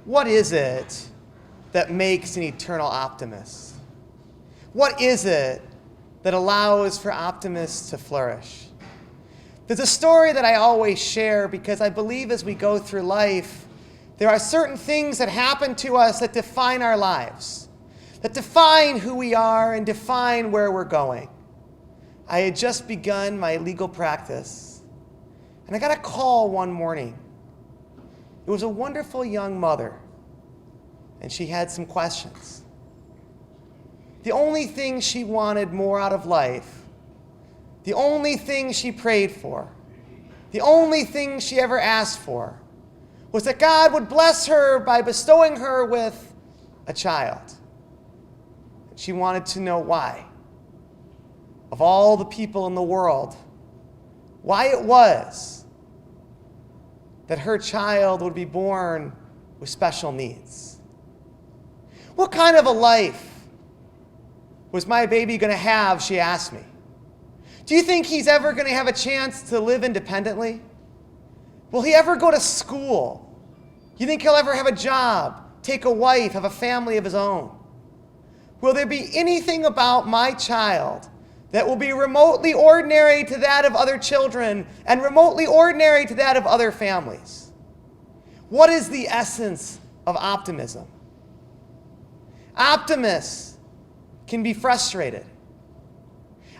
What is it that makes an eternal optimist? What is it that allows for optimists to flourish? There's a story that I always share because I believe as we go through life, there are certain things that happen to us that define our lives, that define who we are and define where we're going. I had just begun my legal practice, and I got a call one morning. It was a wonderful young mother, and she had some questions. The only thing she wanted more out of life, the only thing she prayed for, the only thing she ever asked for, was that God would bless her by bestowing her with a child. She wanted to know why. Of all the people in the world, why it was that her child would be born with special needs. What kind of a life was my baby going to have, she asked me. Do you think he's ever going to have a chance to live independently? Will he ever go to school? You think he'll ever have a job, take a wife, have a family of his own? Will there be anything about my child that will be remotely ordinary to that of other children and remotely ordinary to that of other families? What is the essence of optimism? Optimists can be frustrated.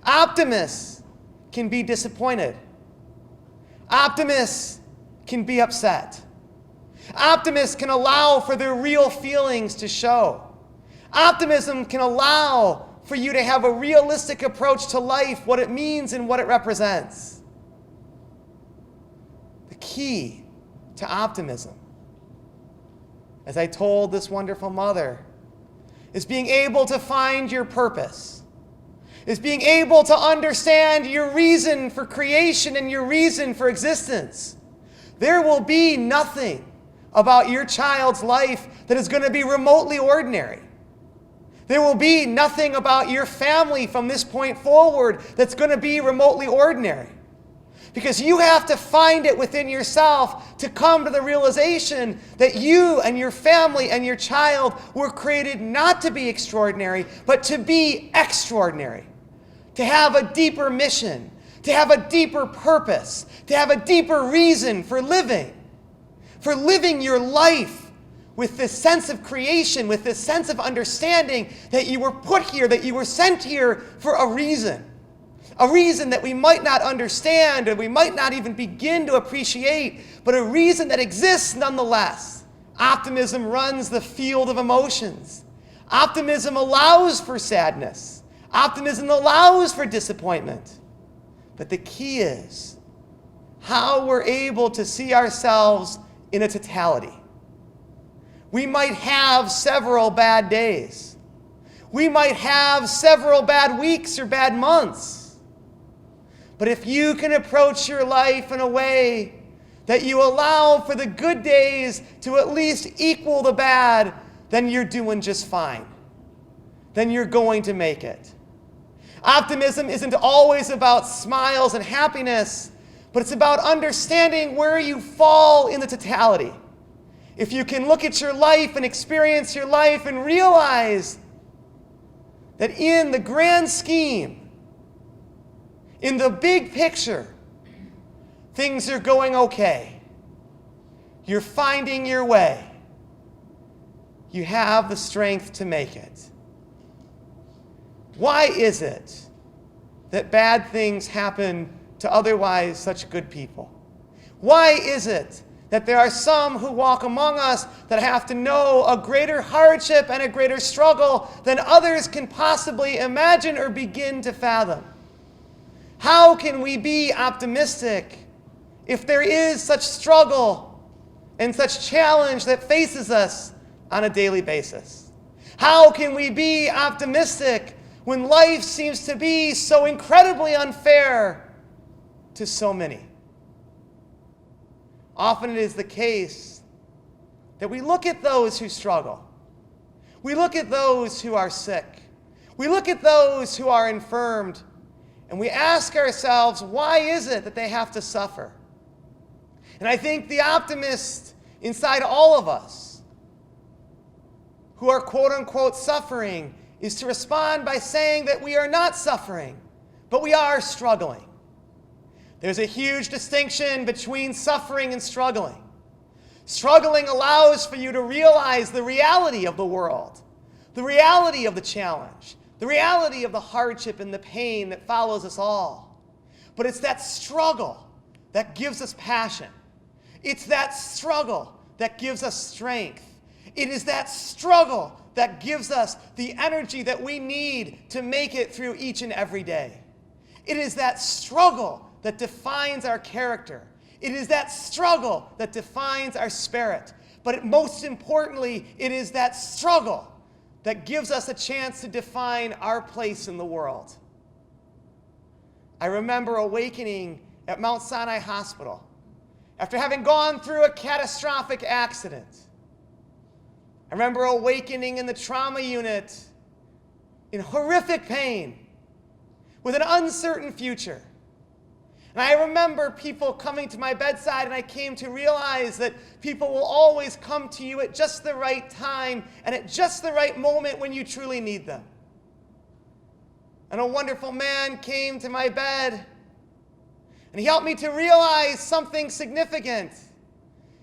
Optimists can be disappointed. Optimists can be upset. Optimists can allow for their real feelings to show. Optimism can allow for you to have a realistic approach to life, what it means and what it represents. The key to optimism, as I told this wonderful mother, is being able to find your purpose, is being able to understand your reason for creation and your reason for existence. There will be nothing about your child's life that is going to be remotely ordinary. There will be nothing about your family from this point forward that's going to be remotely ordinary. Because you have to find it within yourself to come to the realization that you and your family and your child were created not to be extraordinary, but to be extraordinary. To have a deeper mission, to have a deeper purpose, to have a deeper reason for living your life with this sense of creation, with this sense of understanding that you were put here, that you were sent here for a reason that we might not understand or we might not even begin to appreciate, but a reason that exists nonetheless. Optimism runs the field of emotions. Optimism allows for sadness. Optimism allows for disappointment. But the key is how we're able to see ourselves in a totality. We might have several bad days. We might have several bad weeks or bad months. But if you can approach your life in a way that you allow for the good days to at least equal the bad, then you're doing just fine. Then you're going to make it. Optimism isn't always about smiles and happiness, but it's about understanding where you fall in the totality. If you can look at your life and experience your life and realize that in the grand scheme, in the big picture, things are going okay. You're finding your way. You have the strength to make it. Why is it that bad things happen to otherwise such good people? Why is it that there are some who walk among us that have to know a greater hardship and a greater struggle than others can possibly imagine or begin to fathom? How can we be optimistic if there is such struggle and such challenge that faces us on a daily basis? How can we be optimistic when life seems to be so incredibly unfair to so many? Often it is the case that we look at those who struggle. We look at those who are sick. We look at those who are infirmed, and we ask ourselves, why is it that they have to suffer? And I think the optimist inside all of us who are quote-unquote suffering is to respond by saying that we are not suffering, but we are struggling. There's a huge distinction between suffering and struggling. Struggling allows for you to realize the reality of the world, the reality of the challenge, the reality of the hardship and the pain that follows us all. But it's that struggle that gives us passion. It's that struggle that gives us strength. It is that struggle that gives us the energy that we need to make it through each and every day. It is that struggle that defines our character. It is that struggle that defines our spirit. But most importantly, it is that struggle that gives us a chance to define our place in the world. I remember awakening at Mount Sinai Hospital after having gone through a catastrophic accident. I remember awakening in the trauma unit in horrific pain with an uncertain future. And I remember people coming to my bedside, and I came to realize that people will always come to you at just the right time and at just the right moment when you truly need them. And a wonderful man came to my bed, and he helped me to realize something significant.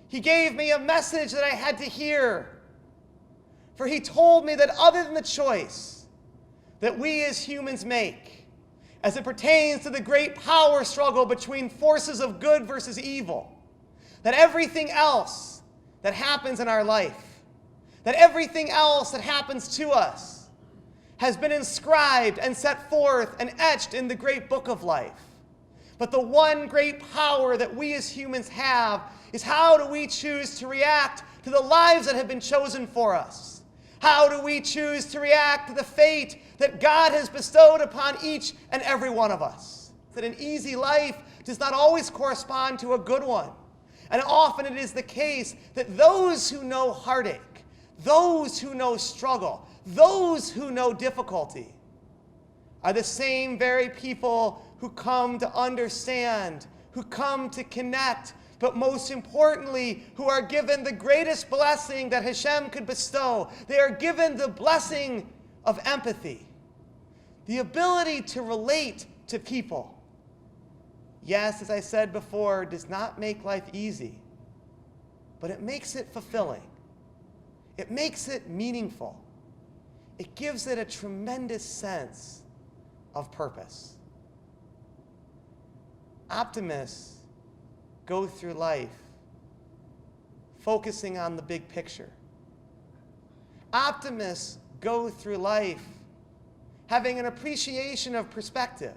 He gave me a message that I had to hear. For he told me that other than the choice that we as humans make, as it pertains to the great power struggle between forces of good versus evil, that everything else that happens in our life, that everything else that happens to us, has been inscribed and set forth and etched in the great book of life. But the one great power that we as humans have is how do we choose to react to the lives that have been chosen for us? How do we choose to react to the fate that God has bestowed upon each and every one of us? That an easy life does not always correspond to a good one. And often it is the case that those who know heartache, those who know struggle, those who know difficulty, are the same very people who come to understand, who come to connect, but most importantly, who are given the greatest blessing that Hashem could bestow. They are given the blessing of empathy, the ability to relate to people. Yes, as I said before, does not make life easy, but it makes it fulfilling. It makes it meaningful. It gives it a tremendous sense of purpose. Optimists go through life focusing on the big picture. Optimists go through life having an appreciation of perspective,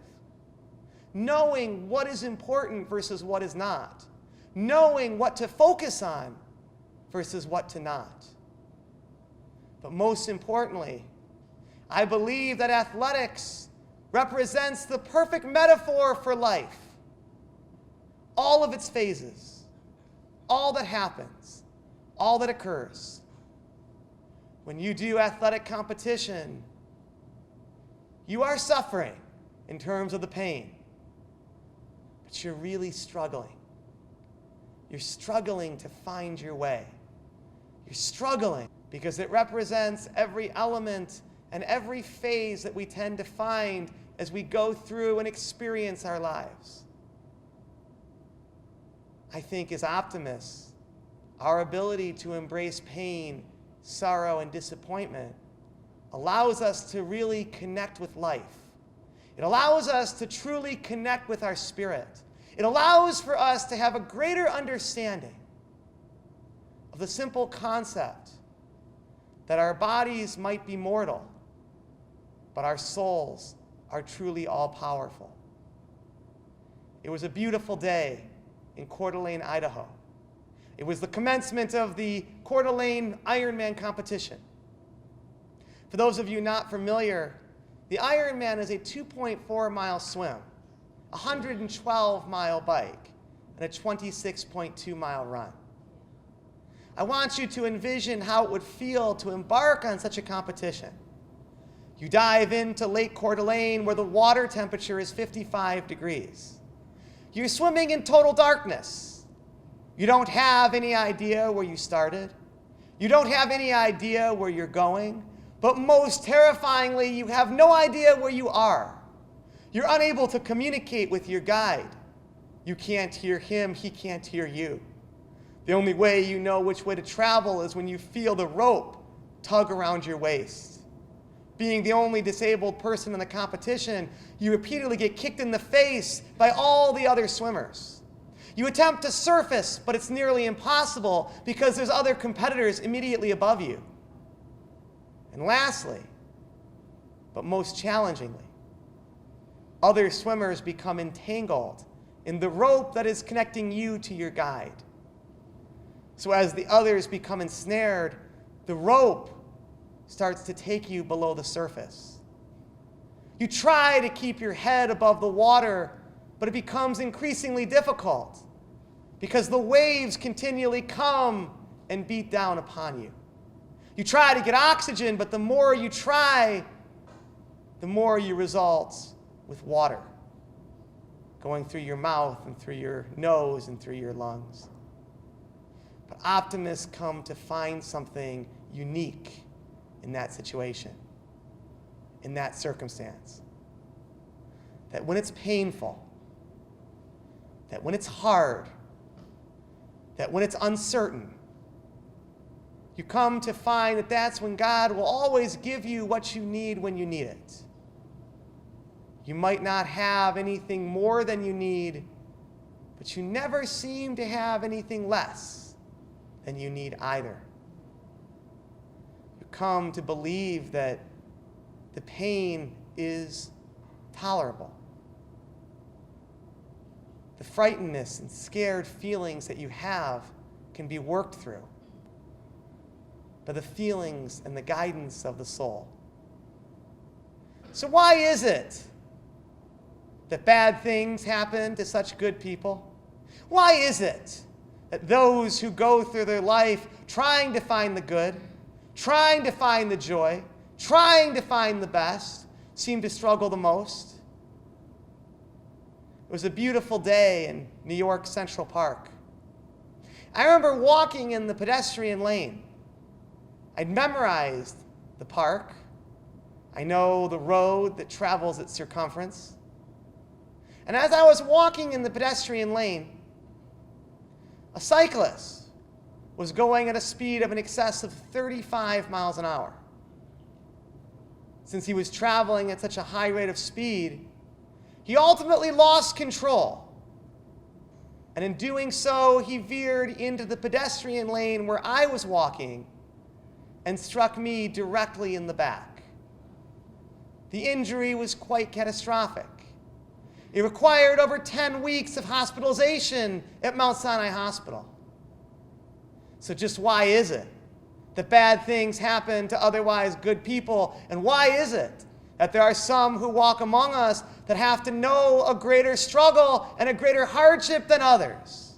knowing what is important versus what is not, knowing what to focus on versus what to not. But most importantly, I believe that athletics represents the perfect metaphor for life. All of its phases, all that happens, all that occurs. When you do athletic competition, you are suffering in terms of the pain, but you're really struggling. You're struggling to find your way. You're struggling because it represents every element and every phase that we tend to find as we go through and experience our lives. I think as optimists, our ability to embrace pain, sorrow, and disappointment allows us to really connect with life. It allows us to truly connect with our spirit. It allows for us to have a greater understanding of the simple concept that our bodies might be mortal, but our souls are truly all-powerful. It was a beautiful day in Coeur d'Alene, Idaho. It was the commencement of the Coeur d'Alene Ironman competition. For those of you not familiar, the Ironman is a 2.4-mile swim, a 112-mile bike, and a 26.2-mile run. I want you to envision how it would feel to embark on such a competition. You dive into Lake Coeur d'Alene where the water temperature is 55 degrees. You're swimming in total darkness. You don't have any idea where you started. You don't have any idea where you're going, but most terrifyingly, you have no idea where you are. You're unable to communicate with your guide. You can't hear him, he can't hear you. The only way you know which way to travel is when you feel the rope tug around your waist. Being the only disabled person in the competition, you repeatedly get kicked in the face by all the other swimmers. You attempt to surface, but it's nearly impossible because there's other competitors immediately above you. And lastly, but most challengingly, other swimmers become entangled in the rope that is connecting you to your guide. So as the others become ensnared, the rope starts to take you below the surface. You try to keep your head above the water, but it becomes increasingly difficult because the waves continually come and beat down upon you. You try to get oxygen, but the more you try, the more you result with water going through your mouth and through your nose and through your lungs. But optimists come to find something unique in that situation, in that circumstance. That when it's painful, that when it's hard, that when it's uncertain, you come to find that that's when God will always give you what you need when you need it. You might not have anything more than you need, but you never seem to have anything less than you need either. You come to believe that the pain is tolerable. The frightenedness and scared feelings that you have can be worked through by the feelings and the guidance of the soul. So why is it that bad things happen to such good people? Why is it that those who go through their life trying to find the good, trying to find the joy, trying to find the best, seem to struggle the most? It was a beautiful day in New York Central Park. I remember walking in the pedestrian lane. I'd memorized the park. I know the road that travels its circumference. And as I was walking in the pedestrian lane, a cyclist was going at a speed of in excess of 35 miles an hour. Since he was traveling at such a high rate of speed, he ultimately lost control. And in doing so, he veered into the pedestrian lane where I was walking and struck me directly in the back. The injury was quite catastrophic. It required over 10 weeks of hospitalization at Mount Sinai Hospital. So just why is it that bad things happen to otherwise good people? And why is it that there are some who walk among us that have to know a greater struggle and a greater hardship than others?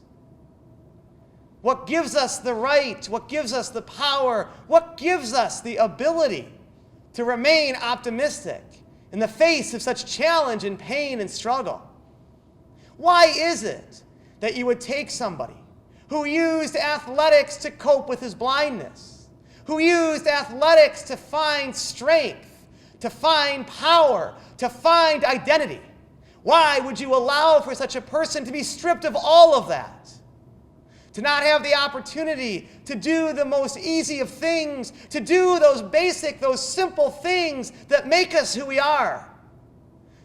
What gives us the right? What gives us the power? What gives us the ability to remain optimistic in the face of such challenge and pain and struggle? Why is it that you would take somebody who used athletics to cope with his blindness, who used athletics to find strength, to find power, to find identity? Why would you allow for such a person to be stripped of all of that? To not have the opportunity to do the most easy of things, to do those basic, those simple things that make us who we are.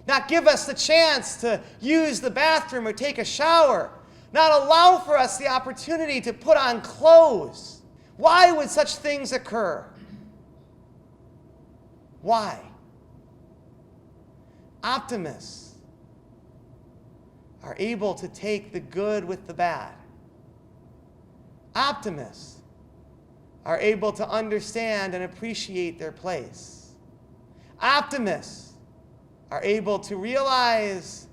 Not give us the chance to use the bathroom or take a shower. Not allow for us the opportunity to put on clothes. Why would such things occur? Why? Optimists are able to take the good with the bad. Optimists are able to understand and appreciate their place. Optimists are able to realize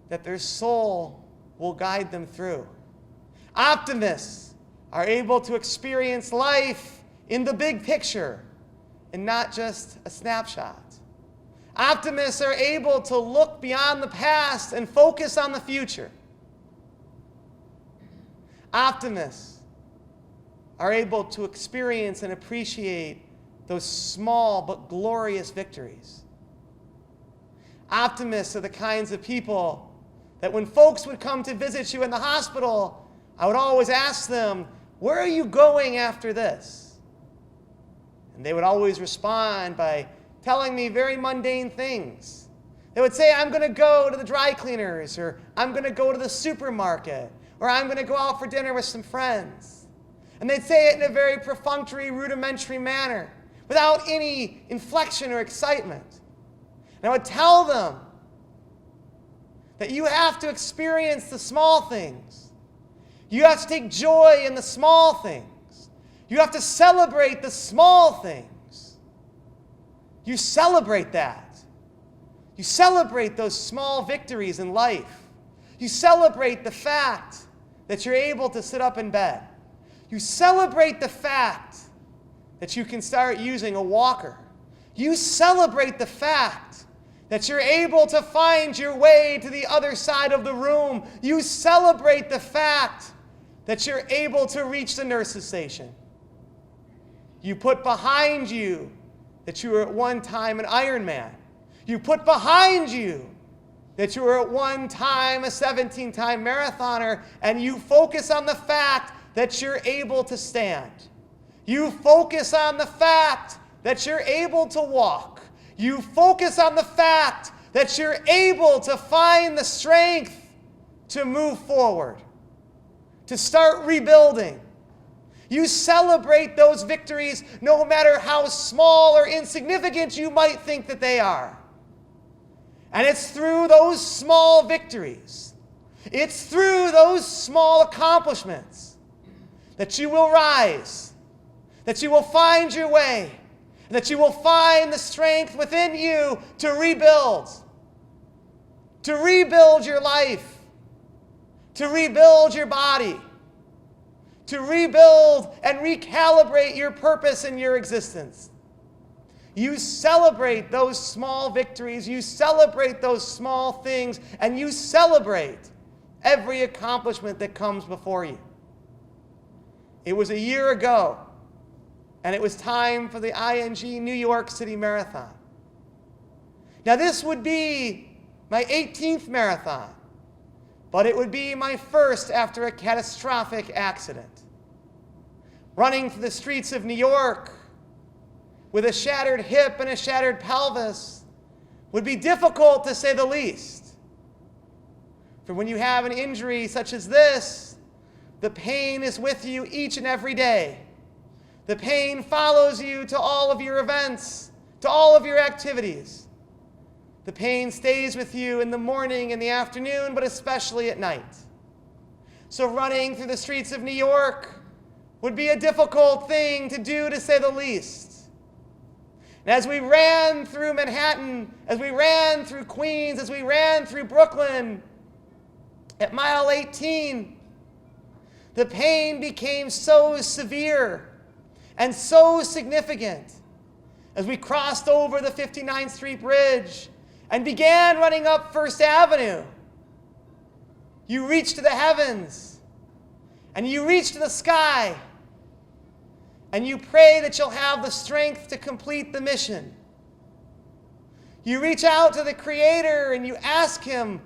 that their soul will guide them through. Optimists are able to experience life in the big picture and not just a snapshot. Optimists are able to look beyond the past and focus on the future. Optimists are able to experience and appreciate those small but glorious victories. Optimists are the kinds of people that when folks would come to visit you in the hospital, I would always ask them, "Where are you going after this?" And they would always respond by telling me very mundane things. They would say, "I'm going to go to the dry cleaners," or "I'm going to go to the supermarket," or "I'm going to go out for dinner with some friends." And they'd say it in a very perfunctory, rudimentary manner, without any inflection or excitement. And I would tell them that you have to experience the small things. You have to take joy in the small things. You have to celebrate the small things. You celebrate that. You celebrate those small victories in life. You celebrate the fact that you're able to sit up in bed. You celebrate the fact that you can start using a walker. You celebrate the fact that you're able to find your way to the other side of the room. You celebrate the fact that you're able to reach the nurse's station. You put behind you that you were at one time an Ironman. You put behind you that you were at one time a 17-time marathoner, and you focus on the fact that you're able to stand. You focus on the fact that you're able to walk. You focus on the fact that you're able to find the strength to move forward, to start rebuilding. You celebrate those victories no matter how small or insignificant you might think that they are. And it's through those small victories, it's through those small accomplishments that you will rise, that you will find your way, that you will find the strength within you to rebuild your life, to rebuild your body, to rebuild and recalibrate your purpose in your existence. You celebrate those small victories, you celebrate those small things, and you celebrate every accomplishment that comes before you. It was a year ago, and it was time for the ING New York City Marathon. Now, this would be my 18th marathon, but it would be my first after a catastrophic accident. Running through the streets of New York with a shattered hip and a shattered pelvis would be difficult, to say the least. For when you have an injury such as this, the pain is with you each and every day. The pain follows you to all of your events, to all of your activities. The pain stays with you in the morning, in the afternoon, but especially at night. So running through the streets of New York would be a difficult thing to do, to say the least. And as we ran through Manhattan, as we ran through Queens, as we ran through Brooklyn, at mile 18, the pain became so severe and so significant as we crossed over the 59th Street Bridge and began running up First Avenue. You reach to the heavens, and you reach to the sky, and you pray that you'll have the strength to complete the mission. You reach out to the Creator and you ask Him,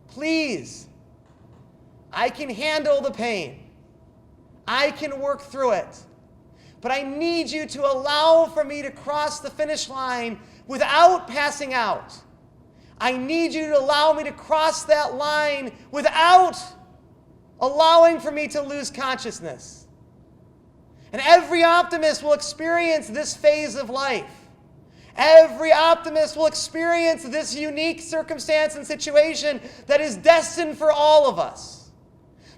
"Please, I can handle the pain. I can work through it. But I need you to allow for me to cross the finish line without passing out. I need you to allow me to cross that line without allowing for me to lose consciousness." And every optimist will experience this phase of life. Every optimist will experience this unique circumstance and situation that is destined for all of us.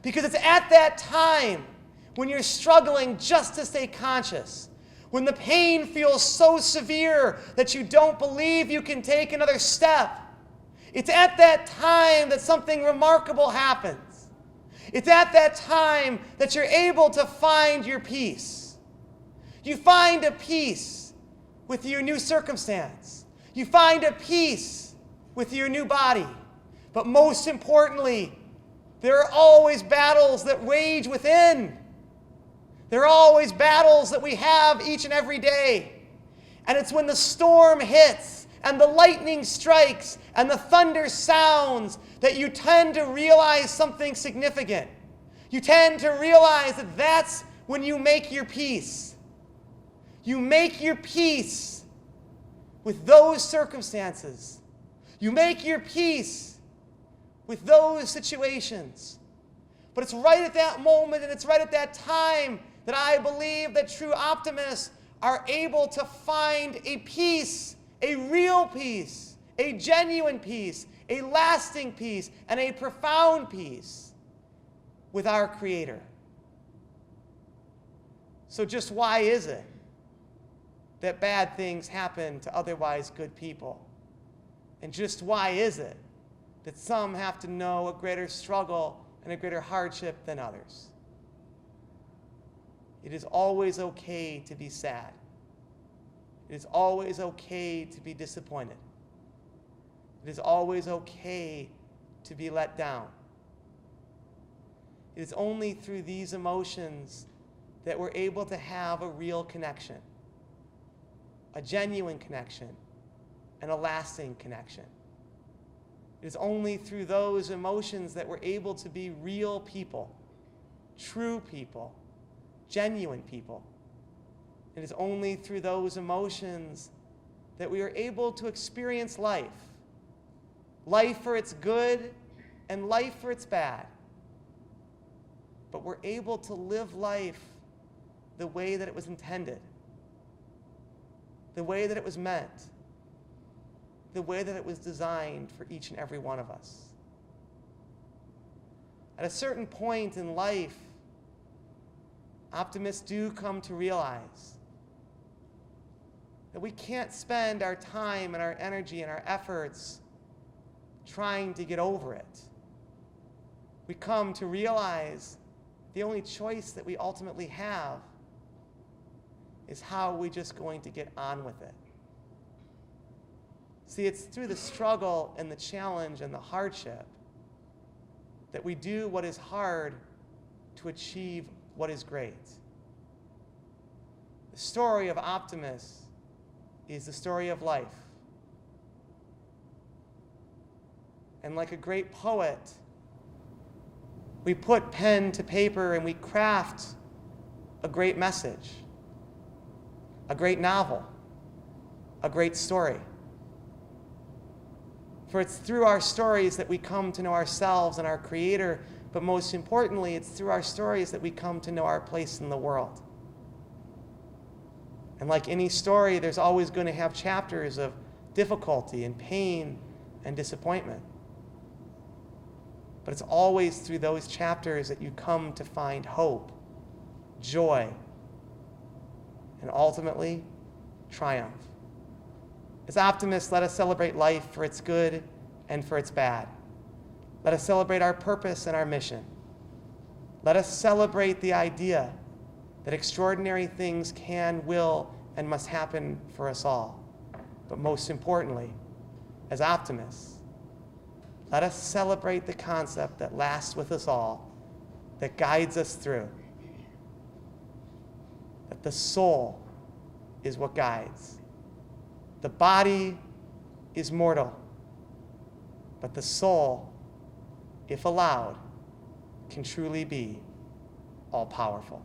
Because it's at that time when you're struggling just to stay conscious, when the pain feels so severe that you don't believe you can take another step. It's at that time that something remarkable happens. It's at that time that you're able to find your peace. You find a peace with your new circumstance. You find a peace with your new body. But most importantly, there are always battles that rage within. There are always battles that we have each and every day. And it's when the storm hits and the lightning strikes and the thunder sounds that you tend to realize something significant. You tend to realize that that's when you make your peace. You make your peace with those circumstances. You make your peace with those situations. But it's right at that moment and it's right at that time that I believe that true optimists are able to find a peace, a real peace, a genuine peace, a lasting peace, and a profound peace with our Creator. So just why is it that bad things happen to otherwise good people? And just why is it that some have to know a greater struggle and a greater hardship than others? It is always okay to be sad. It is always okay to be disappointed. It is always okay to be let down. It is only through these emotions that we're able to have a real connection, a genuine connection, and a lasting connection. It is only through those emotions that we're able to be real people, true people, genuine people. It is only through those emotions that we are able to experience life. Life for its good and life for its bad. But we're able to live life the way that it was intended, the way that it was meant, the way that it was designed for each and every one of us. At a certain point in life, optimists do come to realize that we can't spend our time and our energy and our efforts trying to get over it. We come to realize the only choice that we ultimately have is how we're just going to get on with it. See, it's through the struggle and the challenge and the hardship that we do what is hard to achieve what is great. The story of Optimist is the story of life. And like a great poet, we put pen to paper and we craft a great message, a great novel, a great story. For it's through our stories that we come to know ourselves and our Creator, but most importantly, it's through our stories that we come to know our place in the world. And like any story, there's always going to have chapters of difficulty and pain and disappointment. But it's always through those chapters that you come to find hope, joy, and ultimately, triumph. As optimists, let us celebrate life for its good and for its bad. Let us celebrate our purpose and our mission. Let us celebrate the idea that extraordinary things can, will, and must happen for us all. But most importantly, as optimists, let us celebrate the concept that lasts with us all, that guides us through. That the soul is what guides. The body is mortal, but the soul, if allowed, can truly be all-powerful.